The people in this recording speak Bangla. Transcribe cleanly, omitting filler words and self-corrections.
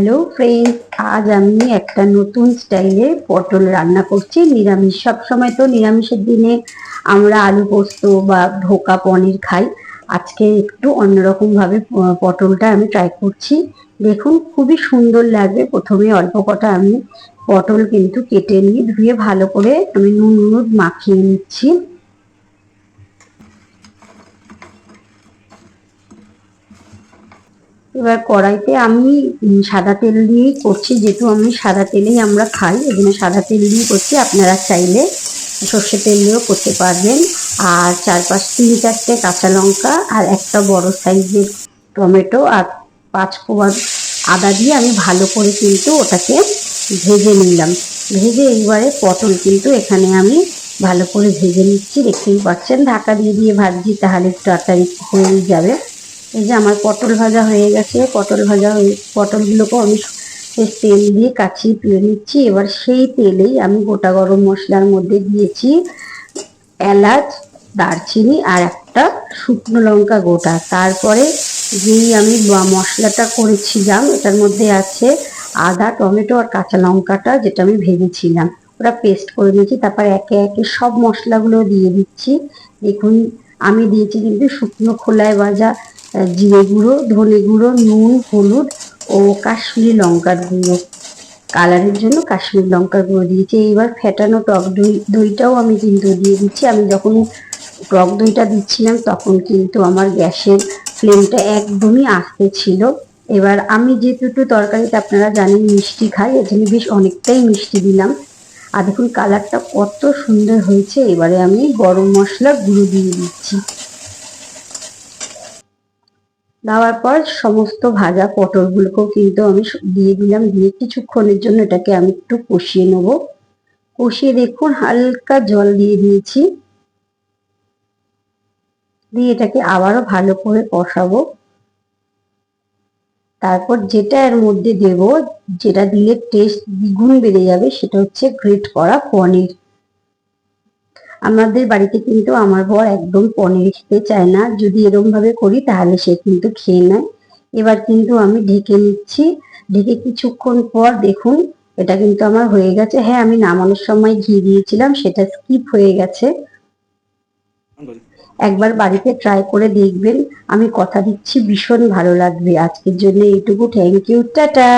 হ্যালো ফ্রেন্ডস, আজ আমি একটা নতুন স্টাইলে পটল রান্না করছি নিরামিষ। সব সময় তো নিরামিষের দিনে আমরা আলু পোস্ত বা ধোকা পনির খাই। আজকে একটু অন্যরকম ভাবে পটলটা আমি ট্রাই করছি। দেখুন, খুবই সুন্দর লাগবে। প্রথমে অল্প কটা আমি পটল কিন্তু কেটে নিয়ে ধুয়ে ভালো করে আমি নুন হলুদ মাখিয়ে নিচ্ছি। এবার কড়াইতে আমি সাদা তেল দিয়েই করছি, যেহেতু আমি সাদা তেলেই আমরা খাই, এই জন্য সাদা তেল দিয়ে করছি। আপনারা চাইলে সর্ষে তেল দিয়েও করতে পারবেন। আর তিন চারটে কাঁচা লঙ্কা আর একটা বড় সাইজের টমেটো আর 5 কোয়া আদা দিয়ে আমি ভালো করে কিন্তু ওটাকে ভেজে নিলাম। ভেজে এইবারে পটল কিন্তু এখানে আমি ভালো করে ভেজে নিচ্ছি। দেখতেই পাচ্ছেন, ঢাকা দিয়ে দিয়ে ভাজছি, তাহলে একটু তাড়াতাড়ি হয়ে যাবে। এই যে আমার পটল ভাজা হয়ে গেছে। পটলগুলোকেও আমি তেল দিয়ে কাচিয়ে তুলে নিচ্ছি। এবার সেই তেলেই আমি গোটা গরম মশলার মধ্যে দিয়েছি এলাচ, দারচিনি আর একটা শুকনো লঙ্কা গোটা। তারপরে যেই আমি মশলাটা করেছিলাম, এটার মধ্যে আছে আদা, টমেটো আর কাঁচা লঙ্কাটা, যেটা আমি ভেজেছিলাম, ওটা পেস্ট করে নিয়েছি। তারপর একে একে সব মশলাগুলো দিয়ে দিচ্ছি। দেখুন, আমি দিয়েছি কিন্তু শুকনো খোলায় ভাজা জিরে গুঁড়ো, ধনে গুঁড়ো, নুন, হলুদ ও কাশ্মীরি লঙ্কার গুঁড়ো। কালারের জন্য কাশ্মীরি লঙ্কার গুঁড়ো দিয়েছি। এইবার ফেটানো টক দইটাও আমি কিন্তু দিয়ে দিচ্ছি। আমি যখন টক দইটা দিচ্ছিলাম তখন কিন্তু আমার গ্যাসের ফ্লেমটা একদমই আস্তে ছিল। এবার আমি যেহেতু একটু তরকারিতে আপনারা জানেন মিষ্টি খাই, এর জন্য বেশ অনেকটাই মিষ্টি দিলাম। আর দেখুন কালারটা কত সুন্দর হয়েছে। এবারে আমি গরম মশলা গুঁড়ো দিয়ে দিচ্ছি। দেওয়ার পর সমস্ত ভাজা পটলগুলোকেও কিন্তু আমি দিয়ে দিলাম। দিয়ে কিছুক্ষণের জন্য এটাকে আমি একটু কষিয়ে নেব। কষিয়ে দেখুন হালকা জল দিয়ে দিয়েছি। দিয়ে এটাকে আবারও ভালো করে কষাবো। তারপর যেটা এর মধ্যে দেব, যেটা দিলে টেস্ট দ্বিগুণ বেড়ে যাবে, সেটা হচ্ছে গ্রেট করা পনির। আমাদের বাড়িতে কিন্তু আমার বর একদম পনির খেতে চায় না। যদি এরকম ভাবে করি তাহলে সে কিন্তু খেয়ে নেয়। এবার কিন্তু আমি ঢেকে নিচ্ছি। ঢেকে কিছুক্ষণ পর দেখুন এটা কিন্তু আমার হয়ে গেছে। হ্যাঁ, আমি নামানোর সময় ঘি দিয়েছিলাম, সেটা স্কিপ হয়ে গেছে। একবার বাড়িতে ট্রাই করে দেখবেন। আমি কথা দিচ্ছি ভীষণ ভালো লাগবে। আজকের জন্য এইটুকু। Thank you, tata.